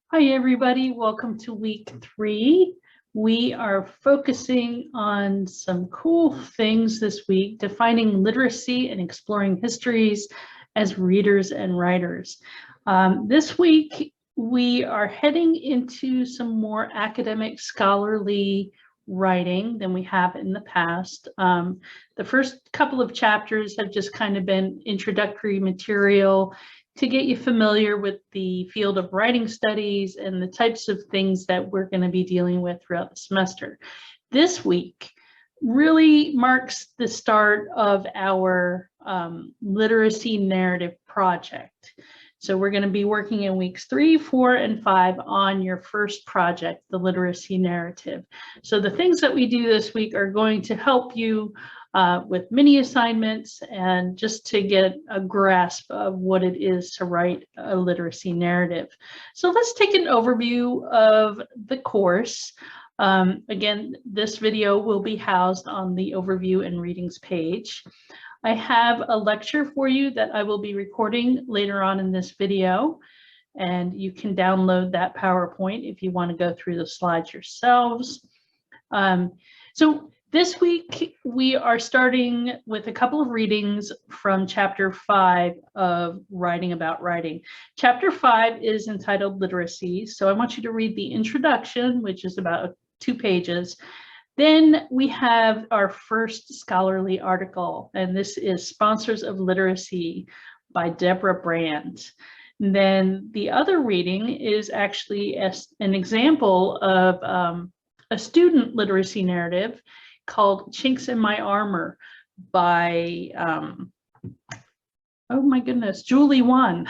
Hi, everybody. Welcome to week 3. We are focusing on some cool things this week, defining literacy and exploring histories as readers and writers. This week, we are heading into some more academic scholarly writing than we have in the past. The first couple of chapters have just kind of been introductory material to get you familiar with the field of writing studies and the types of things that we're going to be dealing with throughout the semester. This week really marks the start of our literacy narrative project. So we're going to be working in weeks 3, 4, and 5 on your first project, the literacy narrative. So the things that we do this week are going to help you with mini assignments and just to get a grasp of what it is to write a literacy narrative. So let's take an overview of the course. Again, this video will be housed on the overview and readings page. I have a lecture for you that I will be recording later on in this video, and you can download that PowerPoint if you want to go through the slides yourselves. So this week, we are starting with a couple of readings from Chapter 5 of Writing About Writing. Chapter 5 is entitled Literacies, so I want you to read the introduction, which is about 2 pages. Then we have our first scholarly article, and this is Sponsors of Literacy by Deborah Brandt. And then the other reading is actually an example of a student literacy narrative called Chinks in My Armor by, oh my goodness, Julie Wan.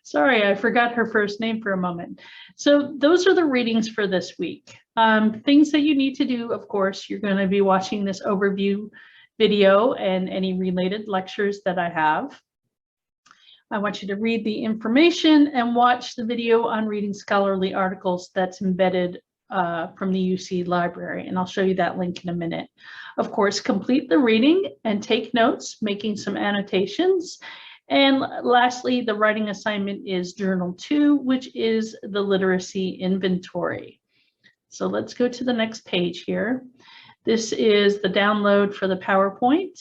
Sorry, I forgot her first name for a moment. So those are the readings for this week. Things that you need to do, of course, you're going to be watching this overview video and any related lectures that I have. I want you to read the information and watch the video on reading scholarly articles that's embedded from the UC library, and I'll show you that link in a minute. Of course, complete the reading and take notes, making some annotations. And lastly, the writing assignment is Journal 2, which is the literacy inventory. So let's go to the next page here. This is the download for the PowerPoint.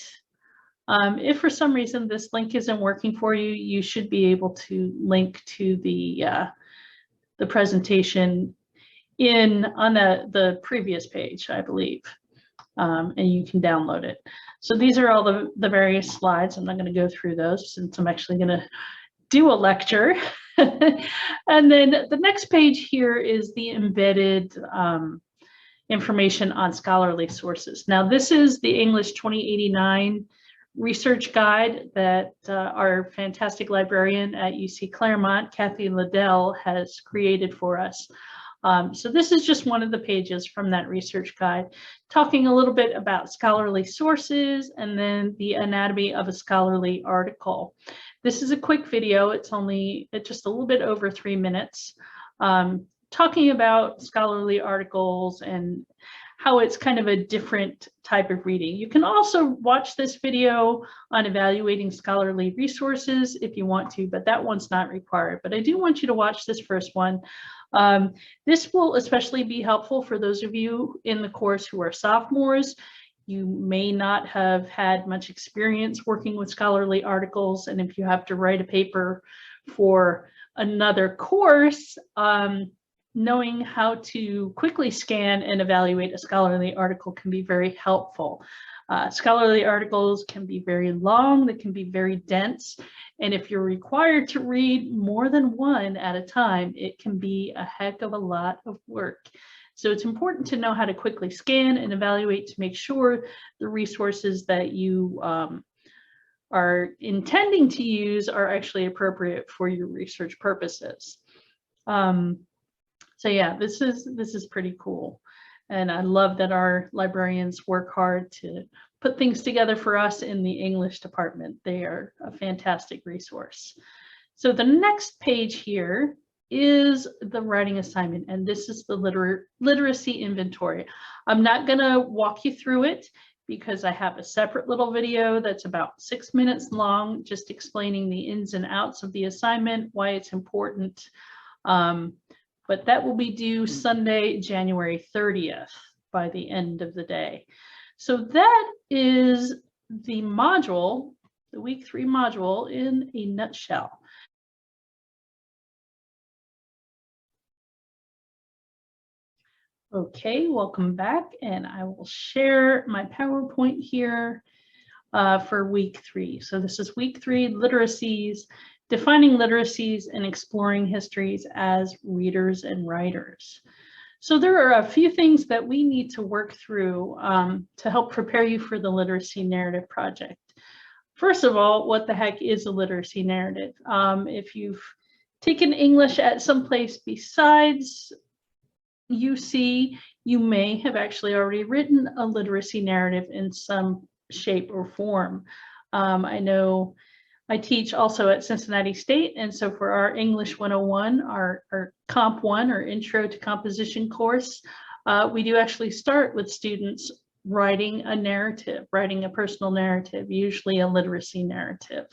If for some reason this link isn't working for you, you should be able to link to the presentation on the previous page, I believe, and you can download it. So these are all the various slides. I'm not going to go through those since I'm actually going to do a lecture. And then the next page here is the embedded information on scholarly sources. Now, this is the English 2089 research guide that our fantastic librarian at UC Claremont, Kathy Liddell, has created for us. So this is just one of the pages from that research guide, talking a little bit about scholarly sources and then the anatomy of a scholarly article. This is a quick video. It's just a little bit over 3 minutes, talking about scholarly articles and how it's kind of a different type of reading. You can also watch this video on evaluating scholarly resources if you want to, but that one's not required. But I do want you to watch this first one. This will especially be helpful for those of you in the course who are sophomores. You may not have had much experience working with scholarly articles, and if you have to write a paper for another course, knowing how to quickly scan and evaluate a scholarly article can be very helpful. Scholarly articles can be very long, they can be very dense, and if you're required to read more than one at a time, it can be a heck of a lot of work. So it's important to know how to quickly scan and evaluate to make sure the resources that you are intending to use are actually appropriate for your research purposes. So yeah, this is pretty cool. And I love that our librarians work hard to put things together for us in the English department. They are a fantastic resource. So the next page here is the writing assignment, and this is the literacy inventory. I'm not going to walk you through it because I have a separate little video that's about 6 minutes long, just explaining the ins and outs of the assignment, why it's important. But that will be due Sunday, January 30th by the end of the day. So that is the module, the week 3 module in a nutshell. Okay, welcome back, and I will share my PowerPoint here for week 3. So this is week 3, literacies, defining literacies and exploring histories as readers and writers. So there are a few things that we need to work through to help prepare you for the literacy narrative project. First of all, what the heck is a literacy narrative? If you've taken English at some place besides UC, you may have actually already written a literacy narrative in some shape or form. I know I teach also at Cincinnati State, and so for our English 101, our Comp 1 or Intro to Composition course, we do actually start with students writing a narrative, writing a personal narrative, usually a literacy narrative.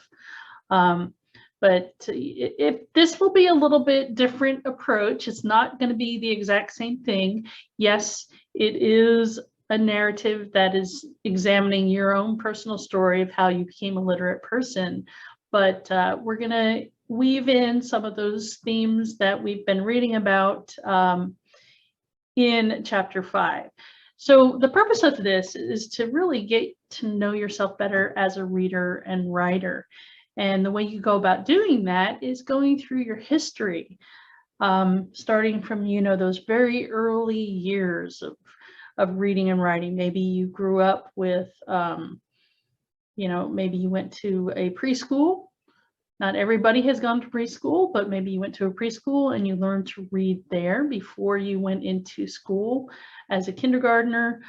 But if this will be a little bit different approach, it's not going to be the exact same thing. Yes, it is a narrative that is examining your own personal story of how you became a literate person, but we're going to weave in some of those themes that we've been reading about in chapter 5. So the purpose of this is to really get to know yourself better as a reader and writer. And the way you go about doing that is going through your history, starting from, those very early years of reading and writing. Maybe you grew up with, maybe you went to a preschool. Not everybody has gone to preschool, but maybe you went to a preschool and you learned to read there before you went into school as a kindergartner.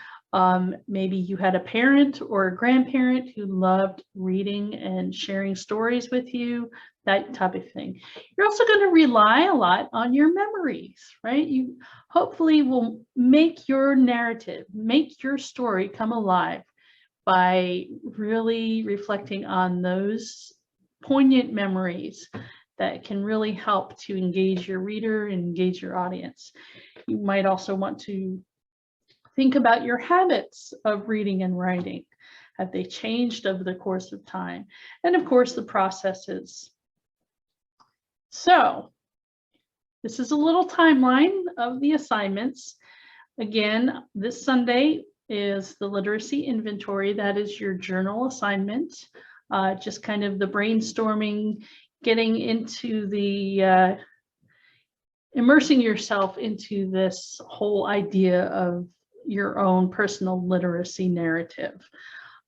Maybe you had a parent or a grandparent who loved reading and sharing stories with you, that type of thing. You're also going to rely a lot on your memories, right? You hopefully will make your narrative, make your story come alive by really reflecting on those poignant memories that can really help to engage your reader and engage your audience. You might also want to think about your habits of reading and writing. Have they changed over the course of time? And of course, the processes. So this is a little timeline of the assignments. Again, this Sunday is the literacy inventory. That is your journal assignment. Just kind of the brainstorming, getting into the, immersing yourself into this whole idea of your own personal literacy narrative.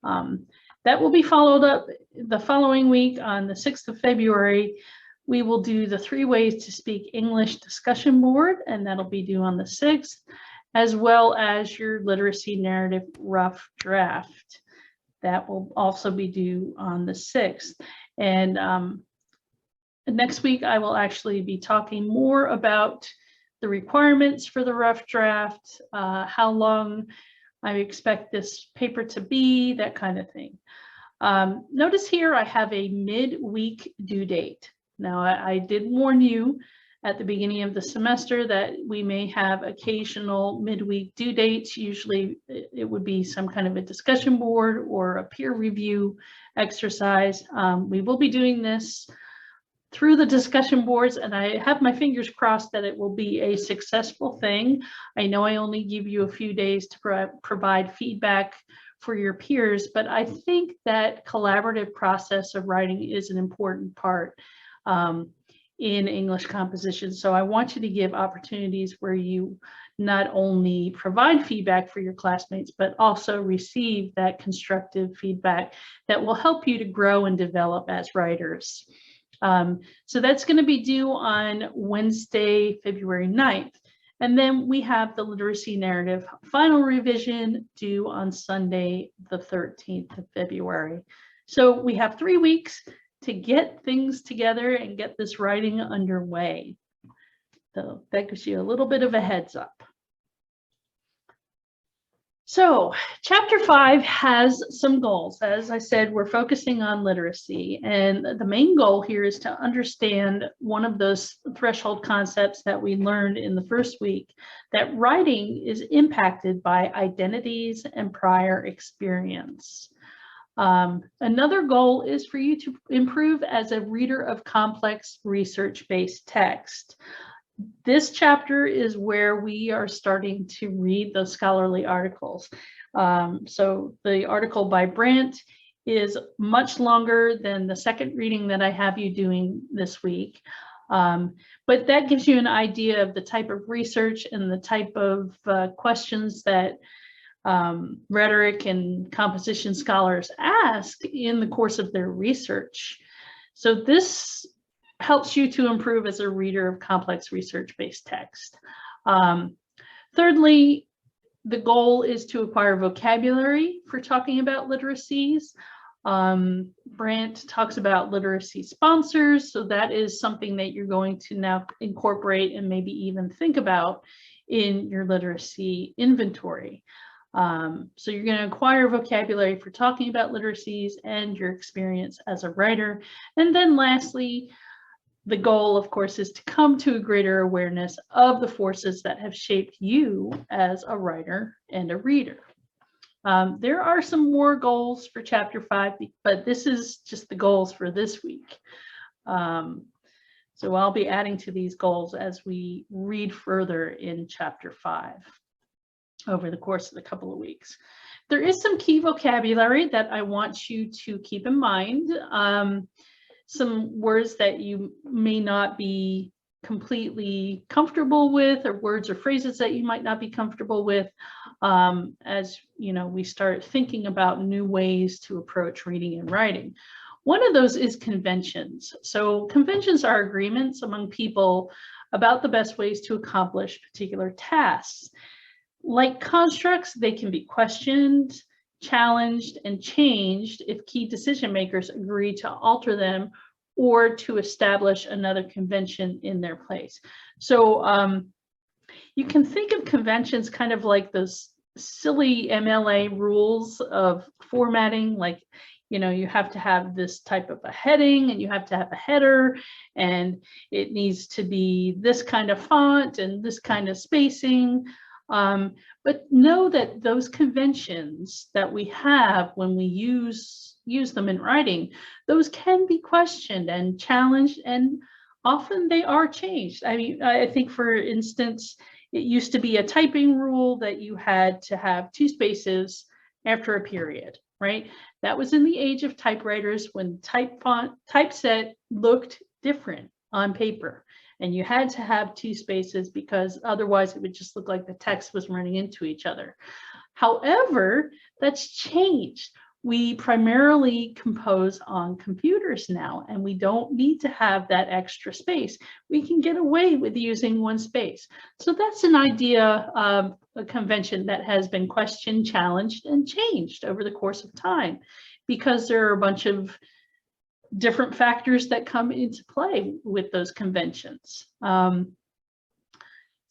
That will be followed up the following week on the 6th of February. We will do the 3 ways to speak English discussion board, and that'll be due on the 6th, as well as your literacy narrative rough draft. That will also be due on the 6th. And next week, I will actually be talking more about the requirements for the rough draft, how long I expect this paper to be, that kind of thing. Notice here I have a mid-week due date. Now, I did warn you at the beginning of the semester that we may have occasional midweek due dates. Usually it would be some kind of a discussion board or a peer review exercise. We will be doing this through the discussion boards, and I have my fingers crossed that it will be a successful thing. I know I only give you a few days to provide feedback for your peers, but I think that collaborative process of writing is an important part in English composition. So I want you to give opportunities where you not only provide feedback for your classmates, but also receive that constructive feedback that will help you to grow and develop as writers. So that's going to be due on Wednesday, February 9th. And then we have the literacy narrative final revision due on Sunday, the 13th of February. So we have 3 weeks to get things together and get this writing underway. So that gives you a little bit of a heads up. So chapter 5 has some goals. As I said, we're focusing on literacy, and the main goal here is to understand one of those threshold concepts that we learned in the first week, that writing is impacted by identities and prior experience. Another goal is for you to improve as a reader of complex research-based text. This chapter is where we are starting to read those scholarly articles. So the article by Brandt is much longer than the second reading that I have you doing this week. But that gives you an idea of the type of research and the type of questions that rhetoric and composition scholars ask in the course of their research. So this helps you to improve as a reader of complex research-based text. Thirdly, the goal is to acquire vocabulary for talking about literacies. Brandt talks about literacy sponsors, so that is something that you're going to now incorporate and maybe even think about in your literacy inventory. So you're going to acquire vocabulary for talking about literacies and your experience as a writer. And then lastly, the goal, of course, is to come to a greater awareness of the forces that have shaped you as a writer and a reader. There are some more goals for chapter 5, but this is just the goals for this week. So I'll be adding to these goals as we read further in chapter 5 over the course of a couple of weeks. There is some key vocabulary that I want you to keep in mind. Some words that you may not be completely comfortable with, or words or phrases that you might not be comfortable with, as you know, we start thinking about new ways to approach reading and writing. One of those is conventions. So conventions are agreements among people about the best ways to accomplish particular tasks. Like constructs, they can be questioned, challenged, and changed if key decision makers agree to alter them or to establish another convention in their place. So you can think of conventions kind of like those silly MLA rules of formatting, like, you know, you have to have this type of a heading and you have to have a header and it needs to be this kind of font and this kind of spacing. But know that those conventions that we have when we use them in writing, those can be questioned and challenged, and often they are changed. I mean, I think, for instance, it used to be a typing rule that you had to have 2 spaces after a period, right? That was in the age of typewriters, when typeset looked different on paper. And you had to have 2 spaces because otherwise it would just look like the text was running into each other. However, that's changed. We primarily compose on computers now, and we don't need to have that extra space. We can get away with using 1 space. So that's an idea of a convention that has been questioned, challenged, and changed over the course of time, because there are a bunch of different factors that come into play with those conventions. So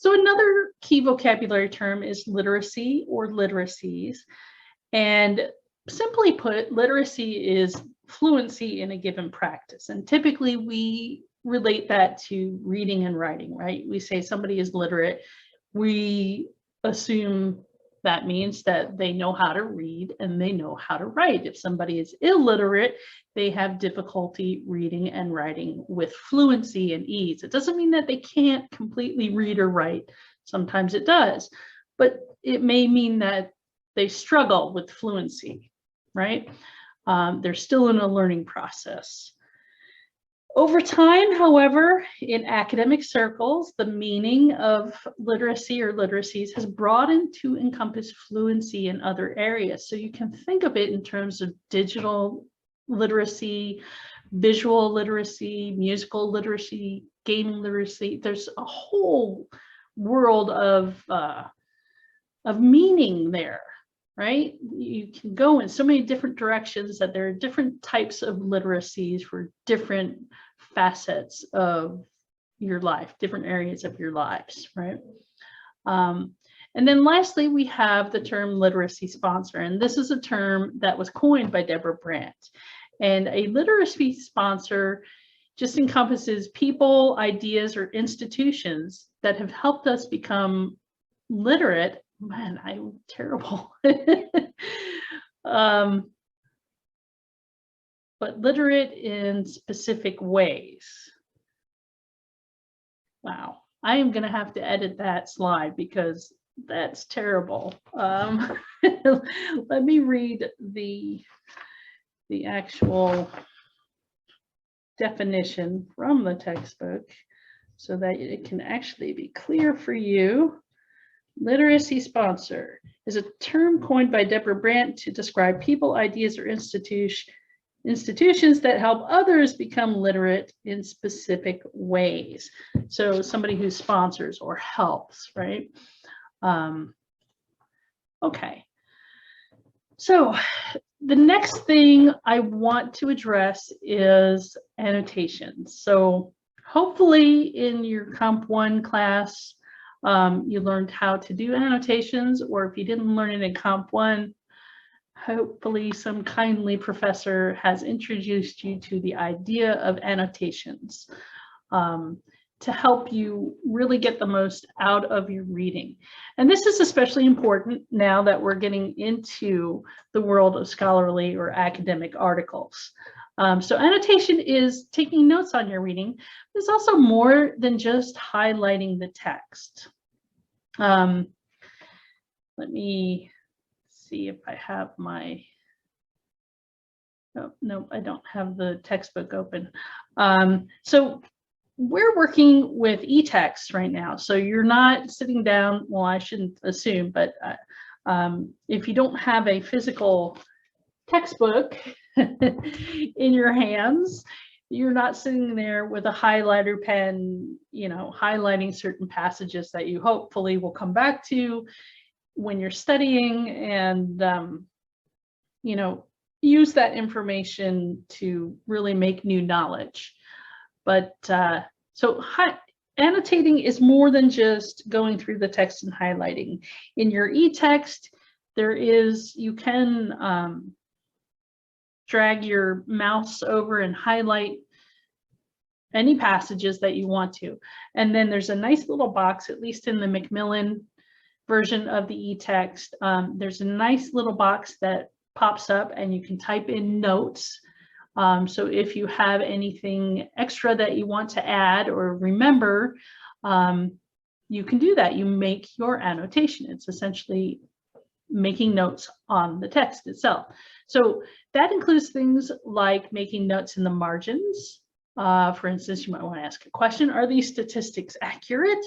another key vocabulary term is literacy or literacies. And simply put, literacy is fluency in a given practice. And typically we relate that to reading and writing, right? We say somebody is literate. We assume that means that they know how to read and they know how to write. If somebody is illiterate, they have difficulty reading and writing with fluency and ease. It doesn't mean that they can't completely read or write. Sometimes it does, but it may mean that they struggle with fluency, right? They're still in a learning process. Over time, however, in academic circles, the meaning of literacy or literacies has broadened to encompass fluency in other areas. So you can think of it in terms of digital literacy, visual literacy, musical literacy, gaming literacy. There's a whole world of meaning there, right? You can go in so many different directions that there are different types of literacies for different facets of your life, different areas of your lives, right? And then lastly, we have the term literacy sponsor. And this is a term that was coined by Deborah Brandt. And a literacy sponsor just encompasses people, ideas, or institutions that have helped us become literate. Man, I'm terrible. But literate in specific ways. Wow, I am going to have to edit that slide because that's terrible. Let me read the actual definition from the textbook so that it can actually be clear for you. Literacy sponsor is a term coined by Deborah Brandt to describe people, ideas, or institutions that help others become literate in specific ways. So somebody who sponsors or helps, right? Okay. So the next thing I want to address is annotations. So hopefully in your Comp 1 class, you learned how to do annotations, or if you didn't learn it in Comp 1, hopefully some kindly professor has introduced you to the idea of annotations to help you really get the most out of your reading. And this is especially important now that we're getting into the world of scholarly or academic articles. So annotation is taking notes on your reading. It's also more than just highlighting the text. Let me see if I have my, oh, no, I don't have the textbook open. So we're working with e-text right now. So you're not sitting down, well, I shouldn't assume, but if you don't have a physical textbook in your hands, you're not sitting there with a highlighter pen, you know, highlighting certain passages that you hopefully will come back to when you're studying and, you know, use that information to really make new knowledge. But so annotating is more than just going through the text and highlighting. In your e-text, you can drag your mouse over and highlight any passages that you want to. And then there's a nice little box, at least in the Macmillan version of the e-text, there's a nice little box that pops up and you can type in notes. So if you have anything extra that you want to add or remember, you can do that. You make your annotation. It's essentially making notes on the text itself. So that includes things like making notes in the margins. For instance, you might want to ask a question. Are these statistics accurate?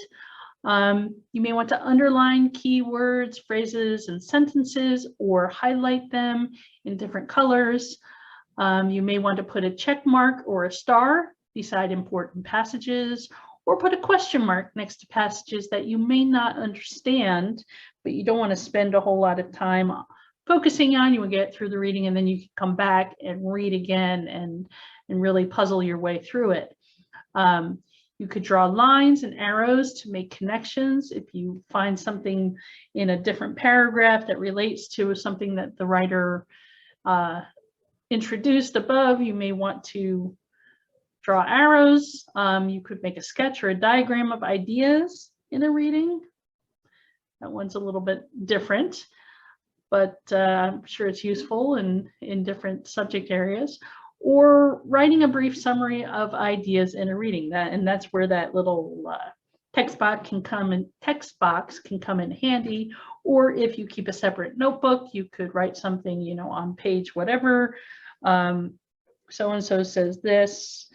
You may want to underline keywords, phrases, and sentences, or highlight them in different colors. You may want to put a check mark or a star beside important passages, or put a question mark next to passages that you may not understand, but you don't want to spend a whole lot of time focusing on. You will get through the reading, and then you can come back and read again and really puzzle your way through it. You could draw lines and arrows to make connections. If you find something in a different paragraph that relates to something that the writer introduced above, you may want to draw arrows. You could make a sketch or a diagram of ideas in a reading. That one's a little bit different, but I'm sure it's useful in different subject areas. Or writing a brief summary of ideas in a reading, and that's where that little text box can come in handy. Or if you keep a separate notebook, you could write something, you know, on page whatever. So-and-so says this,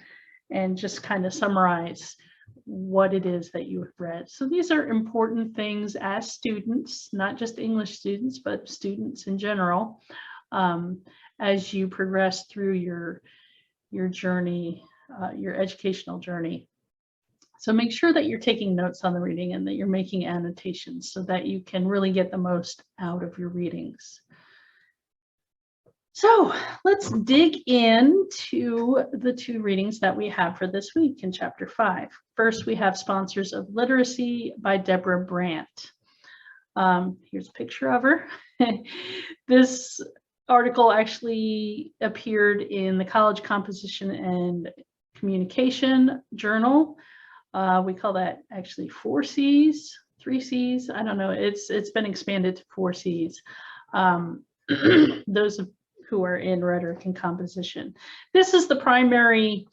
and just kind of summarize what it is that you have read. So these are important things as students, not just English students, but students in general. As you progress through your journey, your educational journey. So make sure that you're taking notes on the reading and that you're making annotations so that you can really get the most out of your readings. So let's dig into the two readings that we have for this week in Chapter 5. First, we have Sponsors of Literacy by Deborah Brandt. Here's a picture of her. This article actually appeared in the College Composition and Communication Journal. We call that actually 4 C's, 3 C's. I don't know. It's been expanded to 4 C's. Those who are in rhetoric and composition. This is the primary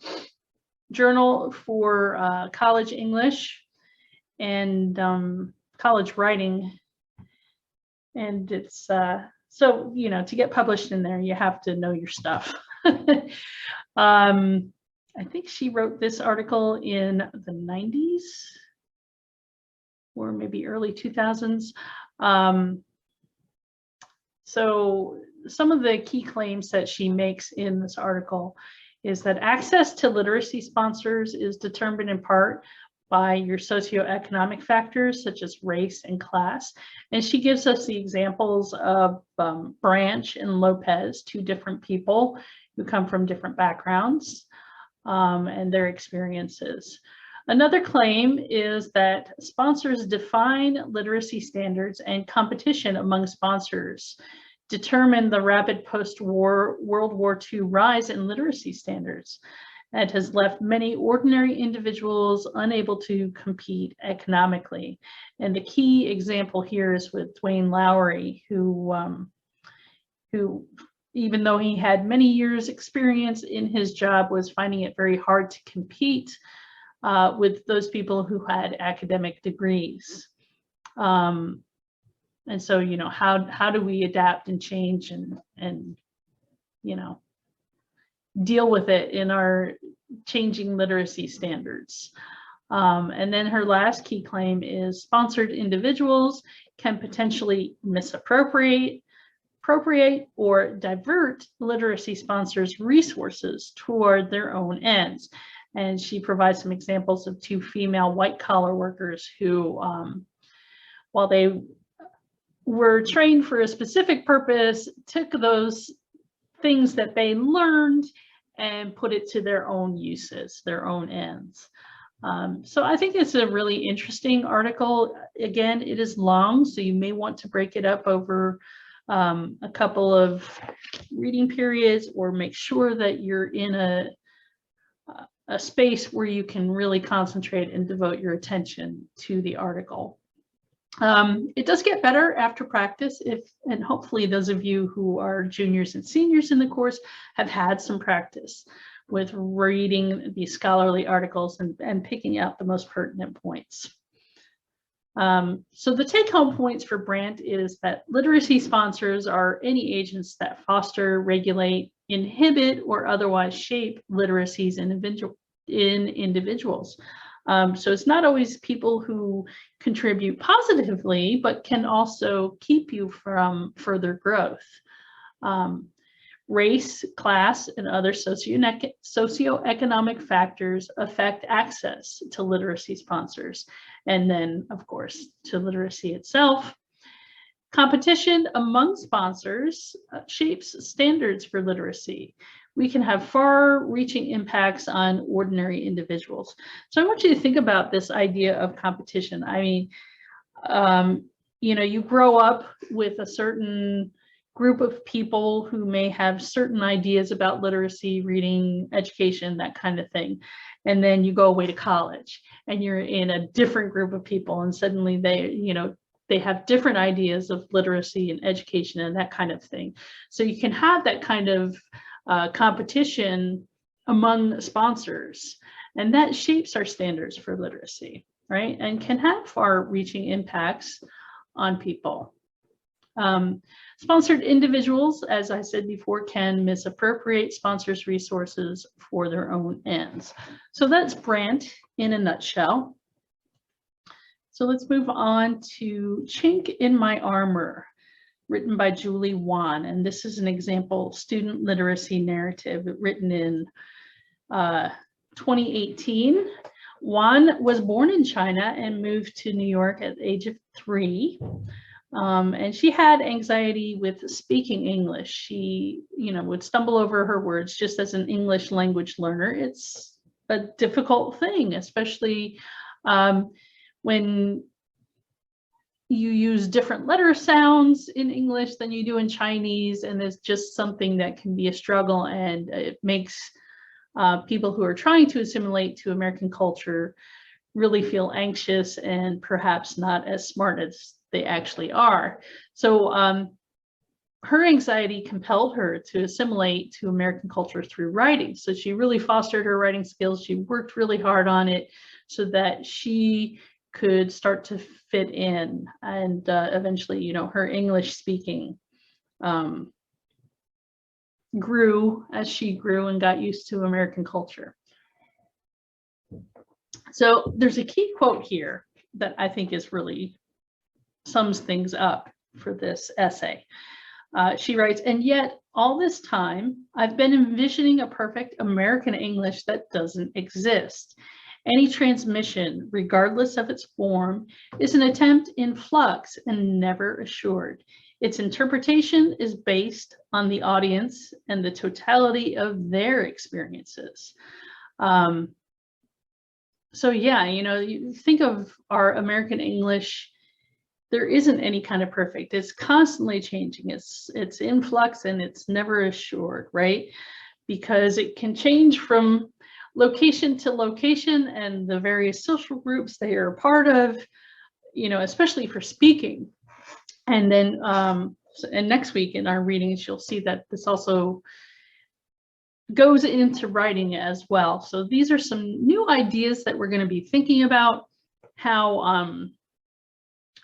journal for college English and college writing. And it's so, you know, to get published in there, you have to know your stuff. I think she wrote this article in the 90s or maybe early 2000s. So some of the key claims that she makes in this article is that access to literacy sponsors is determined in part by your socioeconomic factors such as race and class. And she gives us the examples of Brandt and Lopez, 2 different people who come from different backgrounds and their experiences. Another claim is that sponsors define literacy standards, and competition among sponsors determine the rapid post-war World War II rise in literacy standards. It has left many ordinary individuals unable to compete economically. And the key example here is with Dwayne Lowry, who even though he had many years experience in his job, was finding it very hard to compete with those people who had academic degrees. And so, you know, how do we adapt and change and you know, deal with it in our changing literacy standards? And then her last key claim is sponsored individuals can potentially misappropriate or divert literacy sponsors' resources toward their own ends. And she provides some examples of 2 female white-collar workers who, while they were trained for a specific purpose, took those things that they learned and put it to their own uses, their own ends. So I think it's a really interesting article. Again, it is long, so you may want to break it up over a couple of reading periods, or make sure that you're in a space where you can really concentrate and devote your attention to the article. It does get better after practice, and hopefully those of you who are juniors and seniors in the course have had some practice with reading these scholarly articles and picking out the most pertinent points. So the take-home points for Brandt is that literacy sponsors are any agents that foster, regulate, inhibit, or otherwise shape literacies in individuals. So it's not always people who contribute positively, but can also keep you from further growth. Race, class, and other socioeconomic factors affect access to literacy sponsors, and then, of course, to literacy itself. Competition among sponsors shapes standards for literacy. We can have far-reaching impacts on ordinary individuals. So I want you to think about this idea of competition. I mean, you know, you grow up with a certain group of people who may have certain ideas about literacy, reading, education, that kind of thing. And then you go away to college and you're in a different group of people, and suddenly they have different ideas of literacy and education and that kind of thing. So you can have that kind of competition among sponsors, and that shapes our standards for literacy, right? And can have far-reaching impacts on people. Sponsored individuals, as I said before, can misappropriate sponsors' resources for their own ends. So that's Brandt in a nutshell. So let's move on to Chink in My Armor, written by Julie Wan. And this is an example student literacy narrative written in 2018. Wan was born in China and moved to New York at the age of 3. And she had anxiety with speaking English. She, would stumble over her words just as an English language learner. It's a difficult thing, especially when you use different letter sounds in English than you do in Chinese, and it's just something that can be a struggle, and it makes people who are trying to assimilate to American culture really feel anxious and perhaps not as smart as they actually are. So her anxiety compelled her to assimilate to American culture through writing. So she really fostered her writing skills. She worked really hard on it so that she could start to fit in, and eventually, you know, her English speaking grew as she grew and got used to American culture. So there's a key quote here that I think is really sums things up for this essay. She writes, "And yet all this time, I've been envisioning a perfect American English that doesn't exist. Any transmission, regardless of its form, is an attempt in flux and never assured. Its interpretation is based on the audience and the totality of their experiences." So yeah, you know, you think of our American English, there isn't any kind of perfect. It's constantly changing. It's in flux and it's never assured, right? Because it can change from location to location and the various social groups they are a part of, you know, especially for speaking. And then, and next week in our readings, you'll see that this also goes into writing as well. So these are some new ideas that we're going to be thinking about, how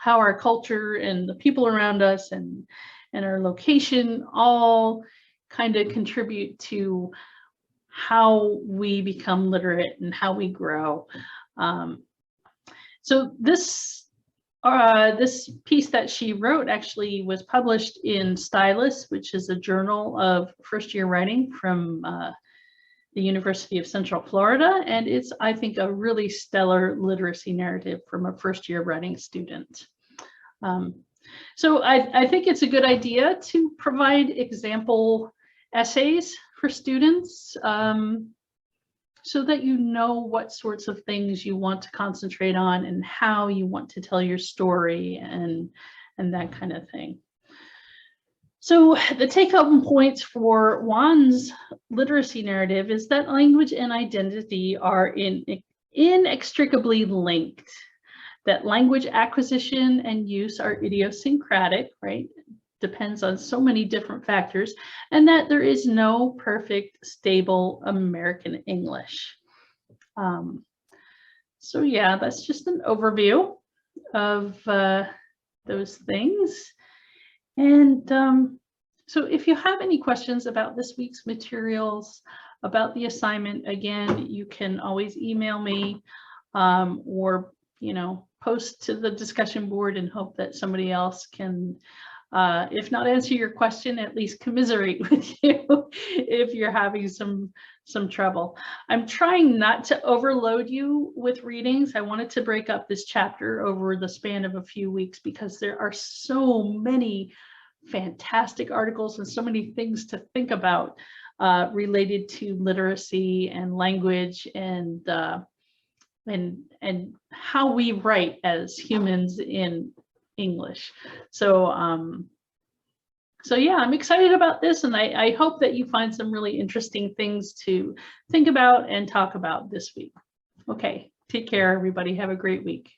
our culture and the people around us and our location all kind of contribute to how we become literate and how we grow. So this piece that she wrote actually was published in Stylus, which is a journal of first-year writing from the University of Central Florida, and it's, I think, a really stellar literacy narrative from a first-year writing student. So I think it's a good idea to provide example essays for students, so that you know what sorts of things you want to concentrate on and how you want to tell your story and that kind of thing. So the take-home points for Juan's literacy narrative is that language and identity are inextricably linked, that language acquisition and use are idiosyncratic, right? Depends on so many different factors, and that there is no perfect, stable American English. So yeah, that's just an overview of those things. And so if you have any questions about this week's materials, about the assignment, again, you can always email me or, you know, post to the discussion board and hope that somebody else can, if not answer your question, at least commiserate with you if you're having some trouble. I'm trying not to overload you with readings. I wanted to break up this chapter over the span of a few weeks because there are so many fantastic articles and so many things to think about related to literacy and language and how we write as humans in English. So so yeah, I'm excited about this, and I hope that you find some really interesting things to think about and talk about this week. Okay, take care, everybody. Have a great week.